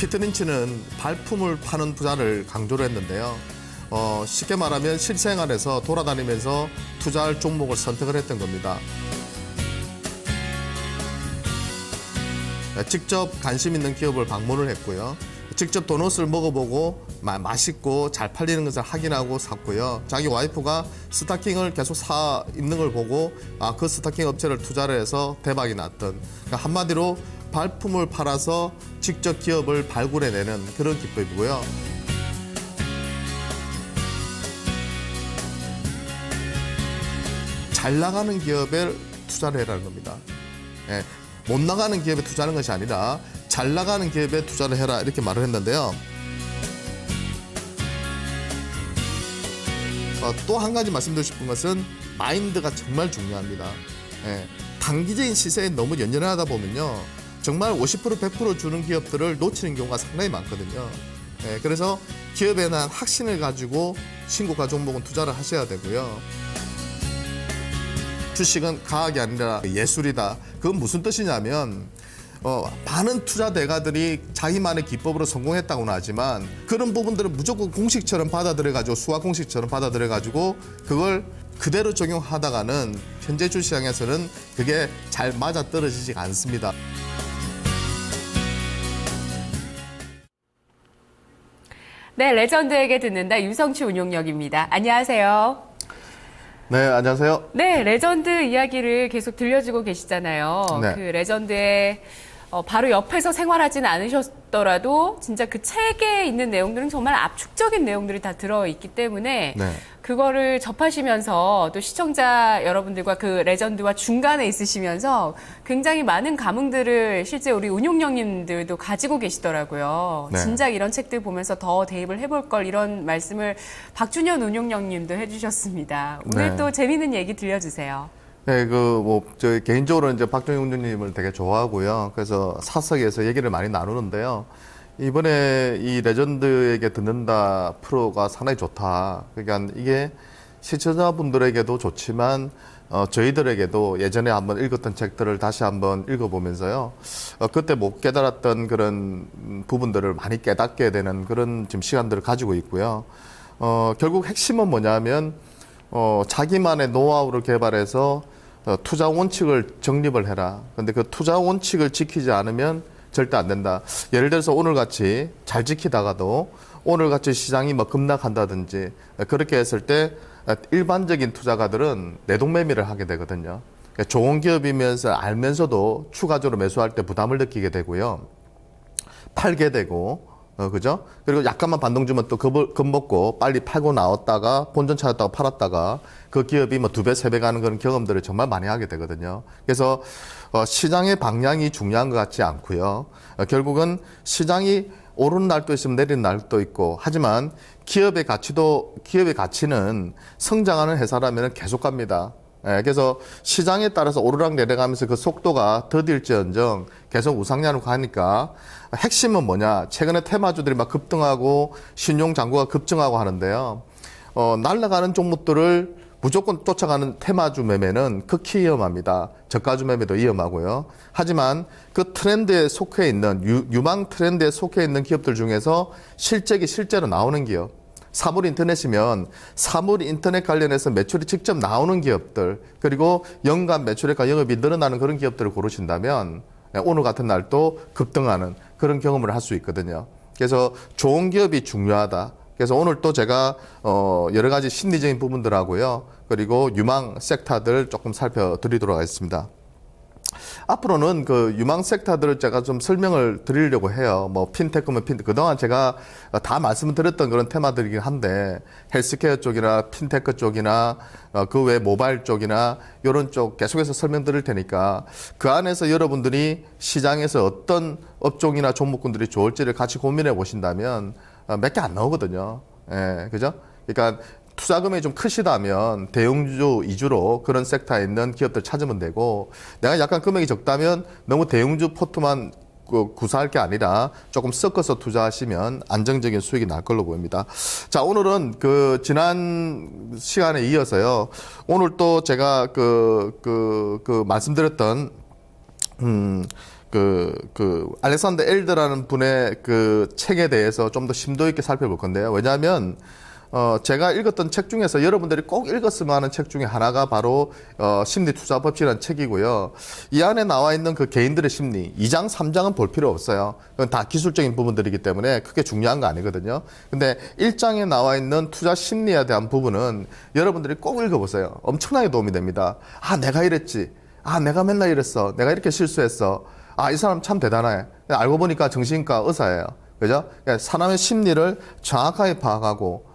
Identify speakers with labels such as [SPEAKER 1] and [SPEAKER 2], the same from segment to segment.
[SPEAKER 1] 피터 린치는 발품을 파는 투자를 강조를 했는데요. 쉽게 말하면 실생활에서 돌아다니면서 투자할 종목을 선택을 했던 겁니다. 직접 관심 있는 기업을 방문을 했고요. 직접 도넛을 먹어보고 맛있고 잘 팔리는 것을 확인하고 샀고요. 자기 와이프가 스타킹을 계속 사 입는 걸 보고 그 스타킹 업체를 투자를 해서 대박이 났던, 그러니까 한마디로 발품을 팔아서 직접 기업을 발굴해내는 그런 기법이고요. 잘 나가는 기업에 투자를 해라는 겁니다. 예, 못 나가는 기업에 투자하는 것이 아니라 잘 나가는 기업에 투자를 해라, 이렇게 말을 했는데요. 또 한 가지 말씀드리고 싶은 것은 마인드가 정말 중요합니다. 예, 단기적인 시세에 너무 연연하다 보면요, 정말 50% 100% 주는 기업들을 놓치는 경우가 상당히 많거든요. 예, 그래서 기업에 대한 확신을 가지고 신고가 종목은 투자를 하셔야 되고요. 주식은 과학이 아니라 예술이다. 그건 무슨 뜻이냐면 많은 투자 대가들이 자기만의 기법으로 성공했다고는 하지만 그런 부분들은 무조건 공식처럼 받아들여가지고, 수학 공식처럼 받아들여가지고 그걸 그대로 적용하다가는 현재 주시장에서는 그게 잘 맞아떨어지지 않습니다.
[SPEAKER 2] 네, 레전드에게 듣는다 유성추 운용역입니다. 안녕하세요.
[SPEAKER 1] 네, 안녕하세요.
[SPEAKER 2] 네, 레전드 이야기를 계속 들려주고 계시잖아요.
[SPEAKER 1] 네.
[SPEAKER 2] 그 레전드의 바로 옆에서 생활하지는 않으셨더라도 진짜 그 책에 있는 내용들은 정말 압축적인 내용들이 다 들어있기 때문에
[SPEAKER 1] 네.
[SPEAKER 2] 그거를 접하시면서 또 시청자 여러분들과 그 레전드와 중간에 있으시면서 굉장히 많은 감흥들을 실제 우리 운용령님들도 가지고 계시더라고요.
[SPEAKER 1] 네.
[SPEAKER 2] 진작 이런 책들 보면서 더 대입을 해볼 걸, 이런 말씀을 박준현 운용령님도 해주셨습니다. 오늘
[SPEAKER 1] 네.
[SPEAKER 2] 또 재미있는 얘기 들려주세요.
[SPEAKER 1] 네, 저 개인적으로 이제 박정희 운전님을 되게 좋아하고요. 그래서 사석에서 얘기를 많이 나누는데요. 이번에 이 레전드에게 듣는다 프로가 상당히 좋다. 그러니까 이게 시청자분들에게도 좋지만 저희들에게도 예전에 한번 읽었던 책들을 다시 한번 읽어보면서요. 그때 못 깨달았던 그런 부분들을 많이 깨닫게 되는 그런 지금 시간들을 가지고 있고요. 결국 핵심은 뭐냐면 자기만의 노하우를 개발해서 투자 원칙을 정립을 해라. 근데 그 투자 원칙을 지키지 않으면 절대 안 된다. 예를 들어서 오늘같이 잘 지키다가도 오늘같이 시장이 뭐 급락한다든지 그렇게 했을 때 일반적인 투자가들은 내동매매를 하게 되거든요. 그러니까 좋은 기업이면서 알면서도 추가적으로 매수할 때 부담을 느끼게 되고요. 팔게 되고, 그죠? 그리고 약간만 반동 주면 또 겁먹고 빨리 팔고 나왔다가 본전 찾았다가 팔았다가 그 기업이 뭐 2배, 3배 가는 그런 경험들을 정말 많이 하게 되거든요. 그래서 시장의 방향이 중요한 것 같지 않고요. 결국은 시장이 오르는 날도 있으면 내리는 날도 있고, 하지만 기업의 가치는 성장하는 회사라면 계속 갑니다. 그래서 시장에 따라서 오르락 내려가면서 그 속도가 더딜지언정 계속 우상향으로 가니까 핵심은 뭐냐? 최근에 테마주들이 막 급등하고 신용 잔고가 급증하고 하는데요. 날아가는 종목들을 무조건 쫓아가는 테마주 매매는 극히 위험합니다. 저가주 매매도 위험하고요. 하지만 그 트렌드에 속해 있는 유망 트렌드에 속해 있는 기업들 중에서 실적이 실제로 나오는 기업, 사물 인터넷이면 사물 인터넷 관련해서 매출이 직접 나오는 기업들, 그리고 연간 매출액과 영업이 늘어나는 그런 기업들을 고르신다면 오늘 같은 날도 급등하는 그런 경험을 할 수 있거든요. 그래서 좋은 기업이 중요하다. 그래서 오늘 또 제가 여러 가지 심리적인 부분들하고요, 그리고 유망 섹터들 조금 살펴드리도록 하겠습니다. 앞으로는 그 유망 섹터들을 제가 좀 설명을 드리려고 해요. 뭐 핀테크면 핀테크. 그동안 제가 다 말씀을 드렸던 그런 테마들이긴 한데, 헬스케어 쪽이나 핀테크 쪽이나 그 외 모바일 쪽이나 이런 쪽 계속해서 설명드릴 테니까 그 안에서 여러분들이 시장에서 어떤 업종이나 종목군들이 좋을지를 같이 고민해 보신다면 몇 개 안 나오거든요. 예, 그죠? 그러니까 투자금이 좀 크시다면 대형주 위주로 그런 섹터에 있는 기업들 찾으면 되고, 내가 약간 금액이 적다면 너무 대형주 포트만 구사할 게 아니라 조금 섞어서 투자하시면 안정적인 수익이 날 걸로 보입니다. 자, 오늘은 그 지난 시간에 이어서요, 오늘 또 제가 말씀드렸던 알렉산더 엘드라는 분의 그 책에 대해서 좀 더 심도 있게 살펴볼 건데요. 왜냐하면 제가 읽었던 책 중에서 여러분들이 꼭 읽었으면 하는 책 중에 하나가 바로 심리투자법칙이라는 책이고요. 이 안에 나와 있는 그 개인들의 심리 2장, 3장은 볼 필요 없어요. 그건 다 기술적인 부분들이기 때문에 크게 중요한 거 아니거든요. 근데 1장에 나와 있는 투자 심리에 대한 부분은 여러분들이 꼭 읽어보세요. 엄청나게 도움이 됩니다. 아, 내가 이랬지. 아, 내가 맨날 이랬어. 내가 이렇게 실수했어. 아, 이 사람 참 대단해. 알고 보니까 정신과 의사예요. 그죠? 그러니까 사람의 심리를 정확하게 파악하고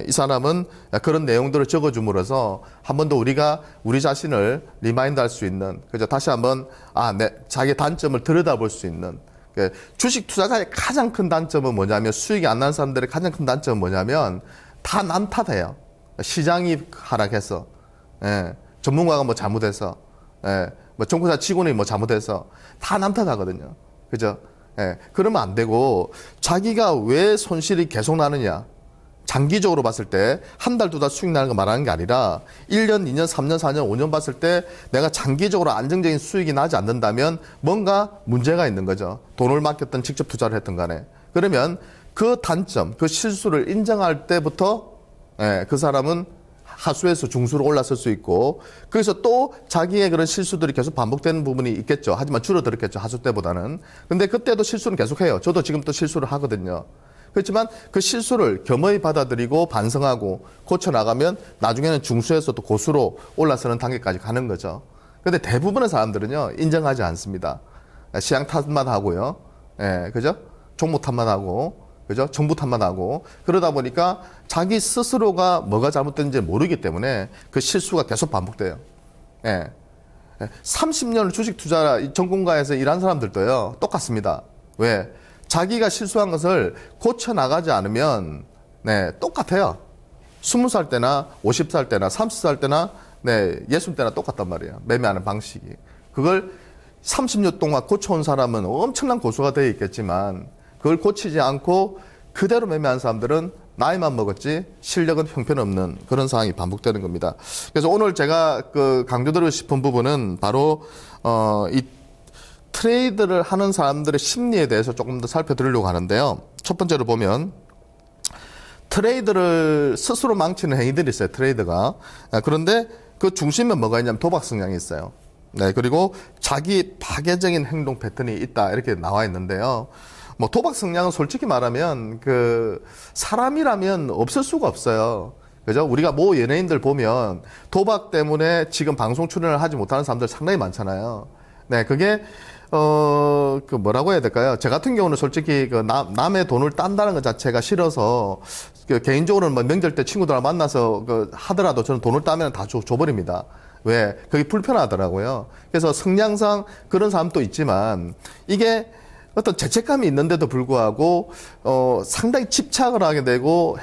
[SPEAKER 1] 이 사람은 그런 내용들을 적어줌으로써 한 번 더 우리가 우리 자신을 리마인드 할 수 있는, 그죠? 다시 한번, 자기의 단점을 들여다볼 수 있는. 주식 투자자의 가장 큰 단점은 뭐냐면, 수익이 안 나는 사람들의 가장 큰 단점은 뭐냐면, 다 남 탓해요. 시장이 하락해서, 전문가가 뭐 잘못해서, 뭐 정부사 직원이 뭐 잘못해서, 다 남 탓하거든요. 그죠? 그러면 안 되고, 자기가 왜 손실이 계속 나느냐. 장기적으로 봤을 때 한 달, 두 달 수익 나는 거 말하는 게 아니라 1년, 2년, 3년, 4년, 5년 봤을 때 내가 장기적으로 안정적인 수익이 나지 않는다면 뭔가 문제가 있는 거죠. 돈을 맡겼든 직접 투자를 했든 간에. 그러면 그 단점, 그 실수를 인정할 때부터 그 사람은 하수에서 중수로 올라설 수 있고, 그래서 또 자기의 그런 실수들이 계속 반복되는 부분이 있겠죠. 하지만 줄어들었겠죠. 하수 때보다는. 근데 그때도 실수는 계속해요. 저도 지금 또 실수를 하거든요. 그렇지만 그 실수를 겸허히 받아들이고 반성하고 고쳐나가면 나중에는 중수에서 또 고수로 올라서는 단계까지 가는 거죠. 근데 대부분의 사람들은요, 인정하지 않습니다. 시장 탓만 하고요. 그죠? 종목 탓만 하고, 그죠? 정부 탓만 하고. 그러다 보니까 자기 스스로가 뭐가 잘못됐는지 모르기 때문에 그 실수가 계속 반복돼요. 30년을 주식 투자 전공가에서 일한 사람들도요, 똑같습니다. 왜? 자기가 실수한 것을 고쳐나가지 않으면, 똑같아요. 20살 때나, 50살 때나, 30살 때나, 60때나 똑같단 말이에요. 매매하는 방식이. 그걸 30년 동안 고쳐온 사람은 엄청난 고수가 되어 있겠지만, 그걸 고치지 않고 그대로 매매한 사람들은 나이만 먹었지 실력은 형편없는 그런 상황이 반복되는 겁니다. 그래서 오늘 제가 강조드리고 싶은 부분은 바로, 이 트레이드를 하는 사람들의 심리에 대해서 조금 더 살펴드리려고 하는데요. 첫 번째로 보면 트레이드를 스스로 망치는 행위들이 있어요. 트레이드가. 그런데 그 중심에 뭐가 있냐면 도박 성향이 있어요. 그리고 자기 파괴적인 행동 패턴이 있다 이렇게 나와 있는데요. 뭐 도박 성향은 솔직히 말하면 사람이라면 없을 수가 없어요. 그죠? 우리가 모 연예인들 보면 도박 때문에 지금 방송 출연을 하지 못하는 사람들 상당히 많잖아요. 그게 뭐라고 해야 될까요? 제 같은 경우는 솔직히 남의 돈을 딴다는 것 자체가 싫어서 개인적으로는 뭐 명절 때 친구들하고 만나서 하더라도 저는 돈을 따면 다 줘버립니다. 왜? 그게 불편하더라고요. 그래서 성향상 그런 사람도 있지만 이게 어떤 죄책감이 있는데도 불구하고 상당히 집착을 하게 되고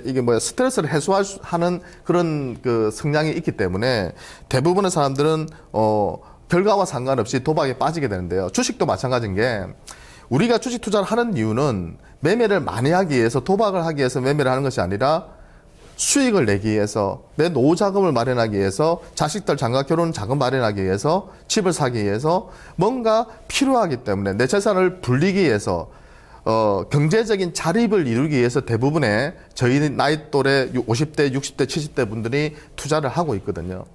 [SPEAKER 1] 이게 뭐야 스트레스를 해소하는 그런 성향이 있기 때문에 대부분의 사람들은 결과와 상관없이 도박에 빠지게 되는데요. 주식도 마찬가지인 게 우리가 주식 투자를 하는 이유는 매매를 많이 하기 위해서 도박을 하기 위해서 매매를 하는 것이 아니라 수익을 내기 위해서 내 노후 자금을 마련하기 위해서 자식들 장가 결혼 자금 마련하기 위해서 집을 사기 위해서 뭔가 필요하기 때문에 내 재산을 불리기 위해서 경제적인 자립을 이루기 위해서 대부분의 저희 나이 또래 50대, 60대, 70대 분들이 투자를 하고 있거든요.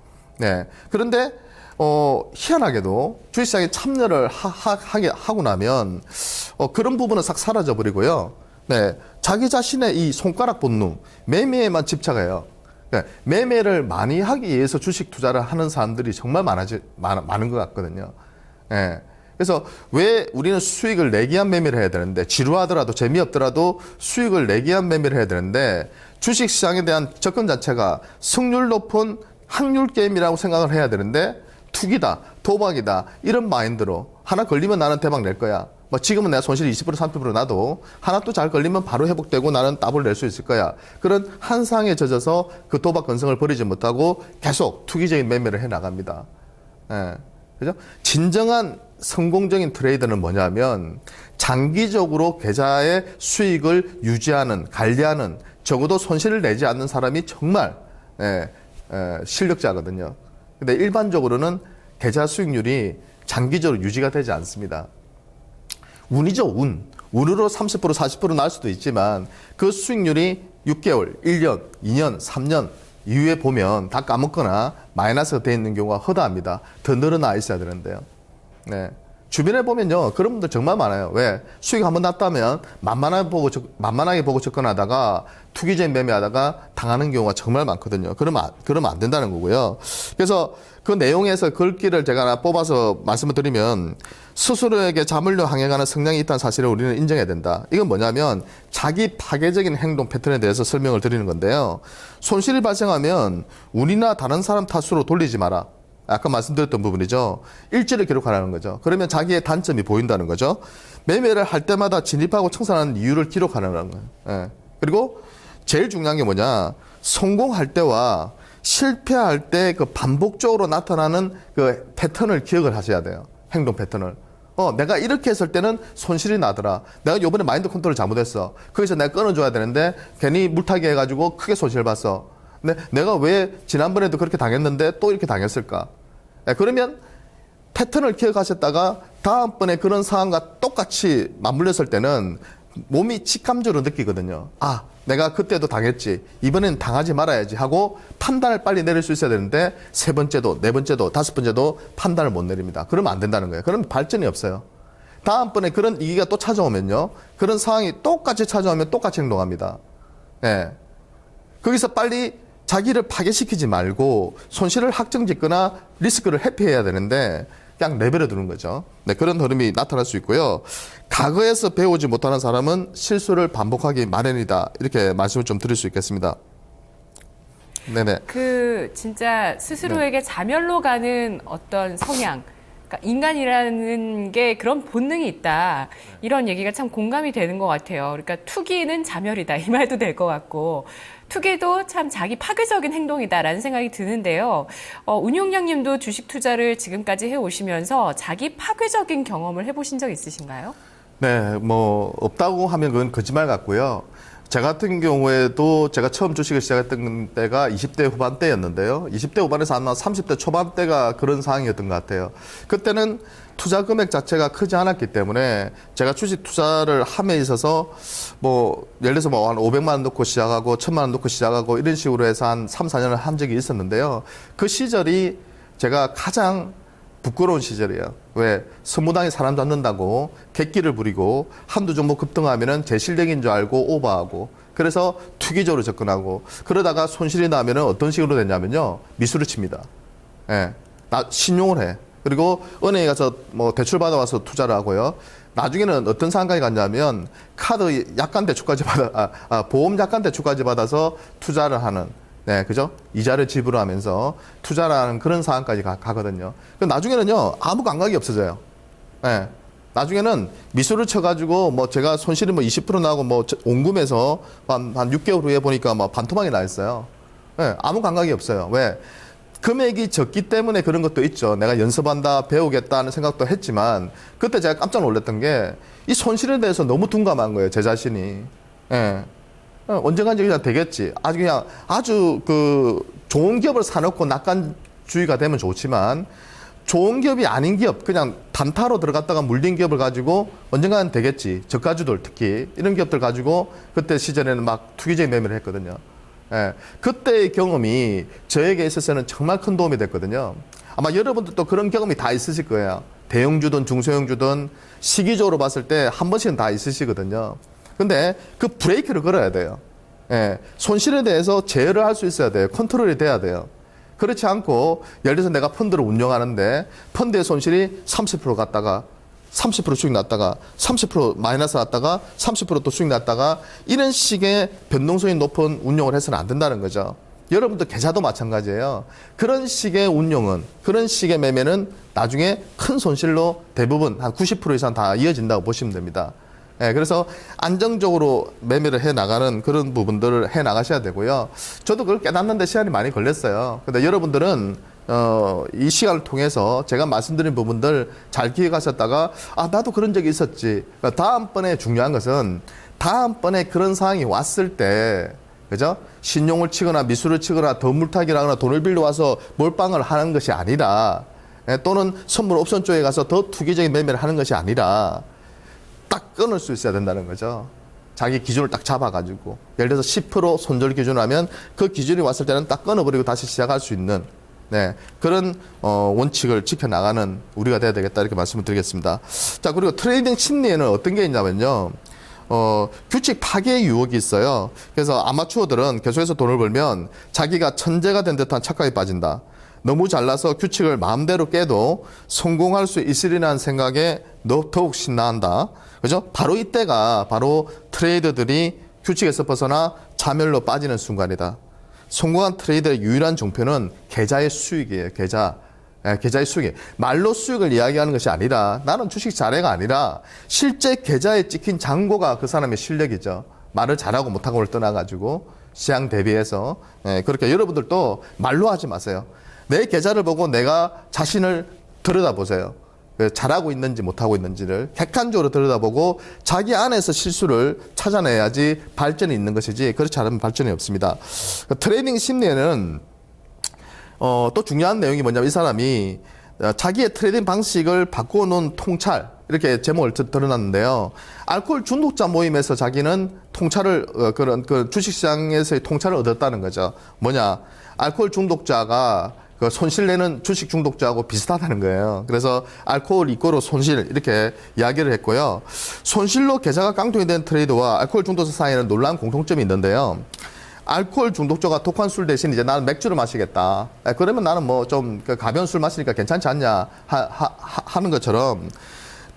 [SPEAKER 1] 그런데 희한하게도 주식시장에 참여를 하고 나면, 그런 부분은 싹 사라져버리고요. 자기 자신의 이 손가락 본능, 매매에만 집착해요. 매매를 많이 하기 위해서 주식 투자를 하는 사람들이 정말 많은 것 같거든요. 그래서 왜 우리는 수익을 내기 위한 매매를 해야 되는데, 지루하더라도 재미없더라도 수익을 내기 위한 매매를 해야 되는데, 주식시장에 대한 접근 자체가 승률 높은 확률 게임이라고 생각을 해야 되는데, 투기다, 도박이다, 이런 마인드로 하나 걸리면 나는 대박 낼 거야. 뭐 지금은 내가 손실 20% 30% 나도 하나 또 잘 걸리면 바로 회복되고 나는 더블 낼 수 있을 거야. 그런 한상에 젖어서 그 도박 건성을 버리지 못하고 계속 투기적인 매매를 해 나갑니다. 그죠? 진정한 성공적인 트레이더는 뭐냐면 장기적으로 계좌의 수익을 유지하는, 관리하는, 적어도 손실을 내지 않는 사람이 정말 실력자거든요. 근데 일반적으로는 계좌 수익률이 장기적으로 유지가 되지 않습니다. 운이죠, 운. 운으로 30%, 40%날 수도 있지만 그 수익률이 6개월, 1년, 2년, 3년 이후에 보면 다 까먹거나 마이너스가 되어 있는 경우가 허다합니다. 더 늘어나 있어야 되는데요. 네. 주변에 보면요, 그런 분들 정말 많아요. 왜? 수익 한번 났다면 만만하게 보고 접근하다가 투기적인 매매하다가 당하는 경우가 정말 많거든요. 그러면 안 된다는 거고요. 그래서 그 내용에서 글귀를 제가 하나 뽑아서 말씀을 드리면, 스스로에게 자물쇠 항해가는 성향이 있다는 사실을 우리는 인정해야 된다. 이건 뭐냐면 자기 파괴적인 행동 패턴에 대해서 설명을 드리는 건데요. 손실이 발생하면 운이나 다른 사람 탓으로 돌리지 마라. 아까 말씀드렸던 부분이죠. 일지를 기록하라는 거죠. 그러면 자기의 단점이 보인다는 거죠. 매매를 할 때마다 진입하고 청산하는 이유를 기록하라는 거예요. 예. 그리고 제일 중요한 게 뭐냐, 성공할 때와 실패할 때 그 반복적으로 나타나는 그 패턴을 기억을 하셔야 돼요. 행동 패턴을. 내가 이렇게 했을 때는 손실이 나더라. 내가 요번에 마인드 컨트롤 잘못했어. 거기서 내가 끊어줘야 되는데 괜히 물타기 해가지고 크게 손실 봤어. 근데 내가 왜 지난번에도 그렇게 당했는데 또 이렇게 당했을까? 그러면 패턴을 기억하셨다가 다음번에 그런 상황과 똑같이 맞물렸을 때는 몸이 직감적으로 느끼거든요. 아, 내가 그때도 당했지. 이번엔 당하지 말아야지 하고 판단을 빨리 내릴 수 있어야 되는데 세 번째도, 네 번째도, 다섯 번째도 판단을 못 내립니다. 그러면 안 된다는 거예요. 그러면 발전이 없어요. 다음번에 그런 위기가 또 찾아오면요, 그런 상황이 똑같이 찾아오면 똑같이 행동합니다. 예. 거기서 빨리 자기를 파괴시키지 말고 손실을 확정짓거나 리스크를 회피해야 되는데 그냥 내버려 두는 거죠. 네, 그런 흐름이 나타날 수 있고요. 과거에서 배우지 못하는 사람은 실수를 반복하기 마련이다. 이렇게 말씀을 좀 드릴 수 있겠습니다. 네네.
[SPEAKER 2] 진짜 스스로에게 자멸로 가는 어떤 성향, 그러니까 인간이라는 게 그런 본능이 있다. 이런 얘기가 참 공감이 되는 것 같아요. 그러니까 투기는 자멸이다. 이 말도 될 것 같고, 투기도 참 자기 파괴적인 행동이다라는 생각이 드는데요. 운용량님도 주식 투자를 지금까지 해오시면서 자기 파괴적인 경험을 해보신 적 있으신가요?
[SPEAKER 1] 네, 없다고 하면 그건 거짓말 같고요. 제 같은 경우에도 제가 처음 주식을 시작했던 때가 20대 후반대였는데요. 20대 후반에서 아마 30대 초반대가 그런 상황이었던 것 같아요. 그때는 투자 금액 자체가 크지 않았기 때문에 제가 주식 투자를 함에 있어서 예를 들어서 한 500만 원 넣고 시작하고 1000만 원 넣고 시작하고 이런 식으로 해서 한 3, 4년을 한 적이 있었는데요. 그 시절이 제가 가장 부끄러운 시절이에요. 왜? 선무당에 사람 잡는다고 객기를 부리고 한두 종목 급등하면은 제 실력인 줄 알고 오버하고, 그래서 투기적으로 접근하고, 그러다가 손실이 나면은 어떤 식으로 됐냐면요, 미수를 칩니다. 예. 신용을 해. 그리고 은행에 가서 대출 받아와서 투자를 하고요. 나중에는 어떤 상황까지 갔냐면 카드 약관 대출까지 보험 약관 대출까지 받아서 투자를 하는, 네, 그죠? 이자를 지불하면서 투자라는 그런 상황까지 가거든요. 나중에는요, 아무 감각이 없어져요. 네. 나중에는 미수를 쳐가지고, 제가 손실이 20% 나고, 온금에서 한 6개월 후에 보니까 반토막이 나 있어요. 네, 아무 감각이 없어요. 왜? 금액이 적기 때문에 그런 것도 있죠. 내가 연습한다, 배우겠다는 생각도 했지만, 그때 제가 깜짝 놀랐던 게, 이 손실에 대해서 너무 둔감한 거예요, 제 자신이. 예. 언젠간 그냥 되겠지. 아주 좋은 기업을 사놓고 낙관주의가 되면 좋지만, 좋은 기업이 아닌 기업, 그냥 단타로 들어갔다가 물린 기업을 가지고 언젠가는 되겠지. 저가주들 특히 이런 기업들 가지고 그때 시절에는 막 투기적인 매매를 했거든요. 예, 그때의 경험이 저에게 있어서는 정말 큰 도움이 됐거든요. 아마 여러분들도 그런 경험이 다 있으실 거예요. 대형주든 중소형주든 시기적으로 봤을 때 한 번씩은 다 있으시거든요. 근데 그 브레이크를 걸어야 돼요. 예, 손실에 대해서 제어를 할 수 있어야 돼요. 컨트롤이 돼야 돼요. 그렇지 않고 예를 들어서 내가 펀드를 운영하는데 펀드의 손실이 30% 갔다가 30% 수익 났다가 30% 마이너스 났다가 30% 또 수익 났다가 이런 식의 변동성이 높은 운용을 해서는 안 된다는 거죠. 여러분들 계좌도 마찬가지예요. 그런 식의 운용은, 그런 식의 매매는 나중에 큰 손실로 대부분 한 90% 이상 다 이어진다고 보시면 됩니다. 예, 그래서 안정적으로 매매를 해 나가는 그런 부분들을 해 나가셔야 되고요. 저도 그걸 깨닫는데 시간이 많이 걸렸어요. 근데 여러분들은 이 시간을 통해서 제가 말씀드린 부분들 잘 기억하셨다가 나도 그런 적이 있었지. 그러니까 다음번에 중요한 것은 다음번에 그런 상황이 왔을 때, 그죠? 신용을 치거나 미수를 치거나 더 물타기를 하거나 돈을 빌려와서 몰빵을 하는 것이 아니라, 또는 선물 옵션 쪽에 가서 더 투기적인 매매를 하는 것이 아니라 딱 끊을 수 있어야 된다는 거죠. 자기 기준을 딱 잡아가지고 예를 들어서 10% 손절 기준을 하면 그 기준이 왔을 때는 딱 끊어버리고 다시 시작할 수 있는 그런 원칙을 지켜나가는 우리가 돼야 되겠다 이렇게 말씀을 드리겠습니다. 자, 그리고 트레이딩 심리에는 어떤 게 있냐면요. 규칙 파괴의 유혹이 있어요. 그래서 아마추어들은 계속해서 돈을 벌면 자기가 천재가 된 듯한 착각에 빠진다. 너무 잘나서 규칙을 마음대로 깨도 성공할 수 있으리라는 생각에 더욱 신나한다. 그죠? 바로 이때가 바로 트레이더들이 규칙에서 벗어나 자멸로 빠지는 순간이다. 성공한 트레이더의 유일한 종표는 계좌의 수익이에요. 계좌의 수익. 말로 수익을 이야기하는 것이 아니라 나는 주식 잘해가 아니라 실제 계좌에 찍힌 잔고가 그 사람의 실력이죠. 말을 잘하고 못하고를 떠나가지고 시장 대비해서 그렇게 여러분들도 말로 하지 마세요. 내 계좌를 보고 내가 자신을 들여다보세요. 잘하고 있는지 못하고 있는지를 객관적으로 들여다보고 자기 안에서 실수를 찾아내야지 발전이 있는 것이지 그렇지 않으면 발전이 없습니다. 트레이딩 심리에는 또 중요한 내용이 뭐냐면 이 사람이 자기의 트레이딩 방식을 바꿔놓은 통찰 이렇게 제목을 드러났는데요. 알코올 중독자 모임에서 자기는 통찰을 그런 주식시장에서의 통찰을 얻었다는 거죠. 뭐냐? 알코올 중독자가 그 손실 내는 주식 중독자하고 비슷하다는 거예요. 그래서 알코올 이꼬르 손실 이렇게 이야기를 했고요. 손실로 계좌가 깡통이 된 트레이더와 알코올 중독자 사이에는 놀라운 공통점이 있는데요. 알코올 중독자가 독한 술 대신 이제 나는 맥주를 마시겠다. 그러면 나는 뭐 좀 가벼운 술 마시니까 괜찮지 않냐 하는 것처럼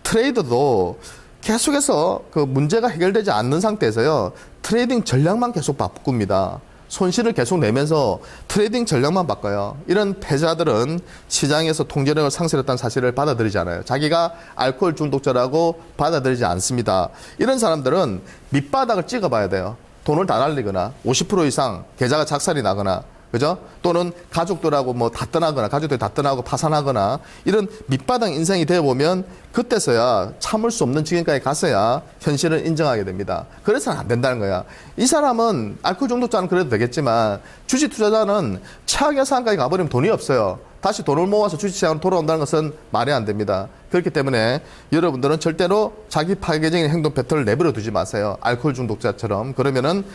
[SPEAKER 1] 트레이더도 계속해서 그 문제가 해결되지 않는 상태에서요. 트레이딩 전략만 계속 바꿉니다. 손실을 계속 내면서 트레이딩 전략만 바꿔요. 이런 패자들은 시장에서 통제력을 상실했다는 사실을 받아들이지 않아요. 자기가 알코올 중독자라고 받아들이지 않습니다. 이런 사람들은 밑바닥을 찍어봐야 돼요. 돈을 다 날리거나 50% 이상 계좌가 작살이 나거나 그죠? 또는 가족들하고 뭐 다 떠나거나 가족들이 다 떠나고 파산하거나 이런 밑바닥 인생이 되어보면 그때서야 참을 수 없는 지경까지 갔어야 현실을 인정하게 됩니다. 그래서는 안 된다는 거야. 이 사람은 알코올 중독자는 그래도 되겠지만 주식 투자자는 최악의 상황까지 가버리면 돈이 없어요. 다시 돈을 모아서 주식시장으로 돌아온다는 것은 말이 안 됩니다. 그렇기 때문에 여러분들은 절대로 자기 파괴적인 행동 패턴을 내버려 두지 마세요. 알코올 중독자처럼. 그러면은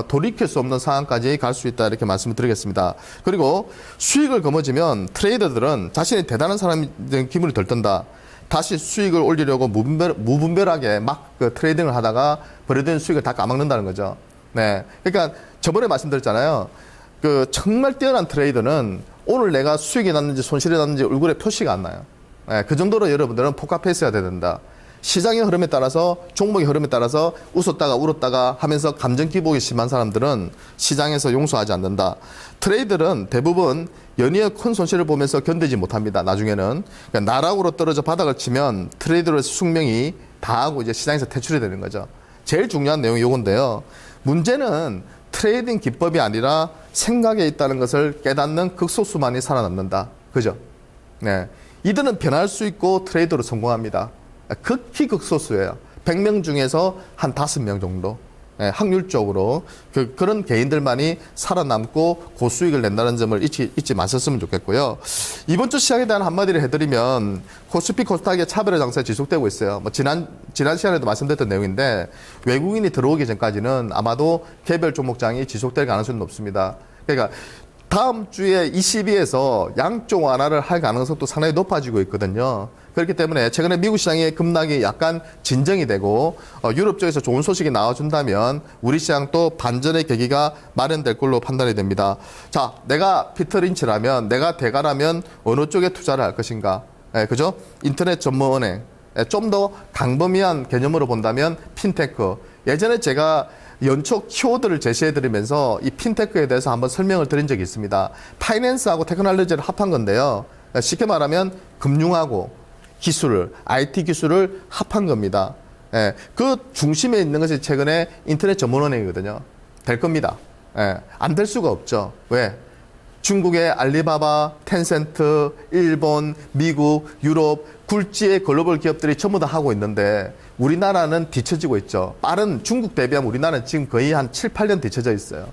[SPEAKER 1] 돌이킬 수 없는 상황까지 갈 수 있다 이렇게 말씀을 드리겠습니다. 그리고 수익을 거머쥐면 트레이더들은 자신이 대단한 사람인 기분이 덜 든다. 다시 수익을 올리려고 무분별하게 막 그 트레이딩을 하다가 버려진 수익을 다 까먹는다는 거죠. 네. 그러니까 저번에 말씀드렸잖아요. 그 정말 뛰어난 트레이더는 오늘 내가 수익이 났는지 손실이 났는지 얼굴에 표시가 안 나요. 네, 그 정도로 여러분들은 포카페이스가 돼야 된다. 시장의 흐름에 따라서 종목의 흐름에 따라서 웃었다가 울었다가 하면서 감정 기복이 심한 사람들은 시장에서 용서하지 않는다. 트레이더는 대부분 연이어 큰 손실을 보면서 견디지 못합니다. 나중에는 그러니까 나락으로 떨어져 바닥을 치면 트레이더로의 숙명이 다하고 이제 시장에서 퇴출이 되는 거죠. 제일 중요한 내용이 요건데요. 문제는 트레이딩 기법이 아니라 생각에 있다는 것을 깨닫는 극소수만이 살아남는다. 그죠? 네. 이들은 변할 수 있고 트레이더로 성공합니다. 극히 극소수예요. 100명 중에서 한 5명 정도. 네, 확률적으로 그런 개인들만이 살아남고 고수익을 낸다는 점을 잊지 마셨으면 좋겠고요. 이번 주 시장에 대한 한마디를 해드리면 코스피 코스닥의 차별화 장세가 지속되고 있어요. 뭐 지난 시간에도 말씀드렸던 내용인데 외국인이 들어오기 전까지는 아마도 개별 종목장이 지속될 가능성이 높습니다. 그러니까 다음 주에 ECB에서 양쪽 완화를 할 가능성도 상당히 높아지고 있거든요. 그렇기 때문에 최근에 미국 시장의 급락이 약간 진정이 되고 유럽 쪽에서 좋은 소식이 나와준다면 우리 시장도 반전의 계기가 마련될 걸로 판단이 됩니다. 자, 내가 피터 린치라면, 내가 대가라면 어느 쪽에 투자를 할 것인가? 그죠? 인터넷 전문은행. 좀 더 강범위한 개념으로 본다면 핀테크. 예전에 제가 연초 키워드를 제시해드리면서 이 핀테크에 대해서 한번 설명을 드린 적이 있습니다. 파이낸스하고 테크놀로지를 합한 건데요. 쉽게 말하면 금융하고 기술을, IT 기술을 합한 겁니다. 그 중심에 있는 것이 최근에 인터넷 전문은행이거든요. 될 겁니다. 안 될 수가 없죠. 왜? 중국의 알리바바, 텐센트, 일본, 미국, 유럽, 굴지의 글로벌 기업들이 전부 다 하고 있는데 우리나라는 뒤처지고 있죠. 빠른 중국 대비하면 우리나라는 지금 거의 한 7, 8년 뒤처져 있어요.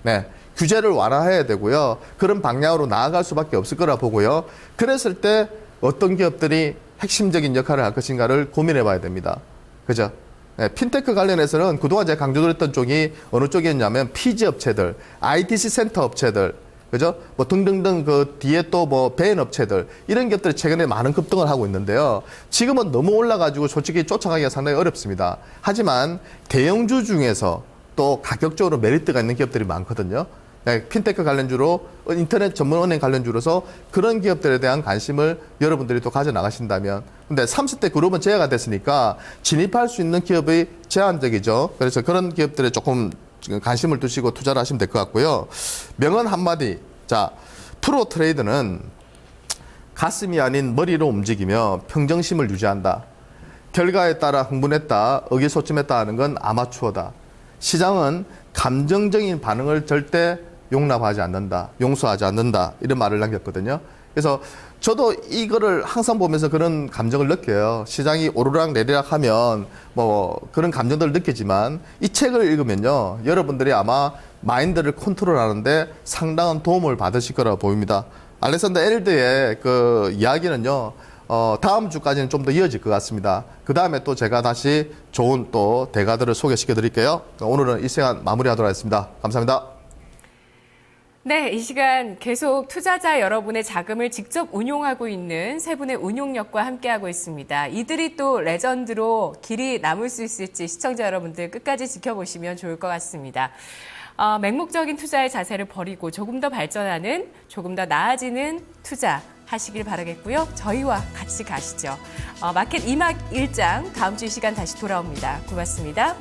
[SPEAKER 1] 네. 규제를 완화해야 되고요. 그런 방향으로 나아갈 수밖에 없을 거라 보고요. 그랬을 때 어떤 기업들이 핵심적인 역할을 할 것인가를 고민해 봐야 됩니다. 그죠? 네, 핀테크 관련해서는 그동안 제가 강조드렸던 쪽이 어느 쪽이었냐면 피지 업체들, ITC 센터 업체들, 그죠? 뭐 등등등 그 뒤에 또 뭐 배인 업체들 이런 기업들이 최근에 많은 급등을 하고 있는데요. 지금은 너무 올라가지고 솔직히 쫓아가기가 상당히 어렵습니다. 하지만 대형주 중에서 또 가격적으로 메리트가 있는 기업들이 많거든요. 네, 핀테크 관련주로 인터넷 전문 은행 관련주로서 그런 기업들에 대한 관심을 여러분들이 또 가져나가신다면 근데 30대 그룹은 제외가 됐으니까 진입할 수 있는 기업이 제한적이죠. 그래서 그런 기업들에 조금 관심을 두시고 투자를 하시면 될 것 같고요. 명언 한마디. 자, 프로 트레이드는 가슴이 아닌 머리로 움직이며 평정심을 유지한다. 결과에 따라 흥분했다, 의기소침했다 하는 건 아마추어다. 시장은 감정적인 반응을 절대 용납하지 않는다, 용서하지 않는다 이런 말을 남겼거든요. 그래서 저도 이거를 항상 보면서 그런 감정을 느껴요. 시장이 오르락 내리락 하면 뭐 그런 감정들을 느끼지만 이 책을 읽으면요, 여러분들이 아마 마인드를 컨트롤하는데 상당한 도움을 받으실 거라고 보입니다. 알렉산더 에일드의 그 이야기는요, 다음 주까지는 좀 더 이어질 것 같습니다. 그 다음에 또 제가 다시 좋은 또 대가들을 소개시켜 드릴게요. 오늘은 이 시간 마무리하도록 하겠습니다. 감사합니다.
[SPEAKER 2] 네, 이 시간 계속 투자자 여러분의 자금을 직접 운용하고 있는 세 분의 운용력과 함께하고 있습니다. 이들이 또 레전드로 길이 남을 수 있을지 시청자 여러분들 끝까지 지켜보시면 좋을 것 같습니다. 맹목적인 투자의 자세를 버리고 조금 더 발전하는, 조금 더 나아지는 투자 하시길 바라겠고요. 저희와 같이 가시죠. 마켓 2막 1장 다음 주 이 시간 다시 돌아옵니다. 고맙습니다.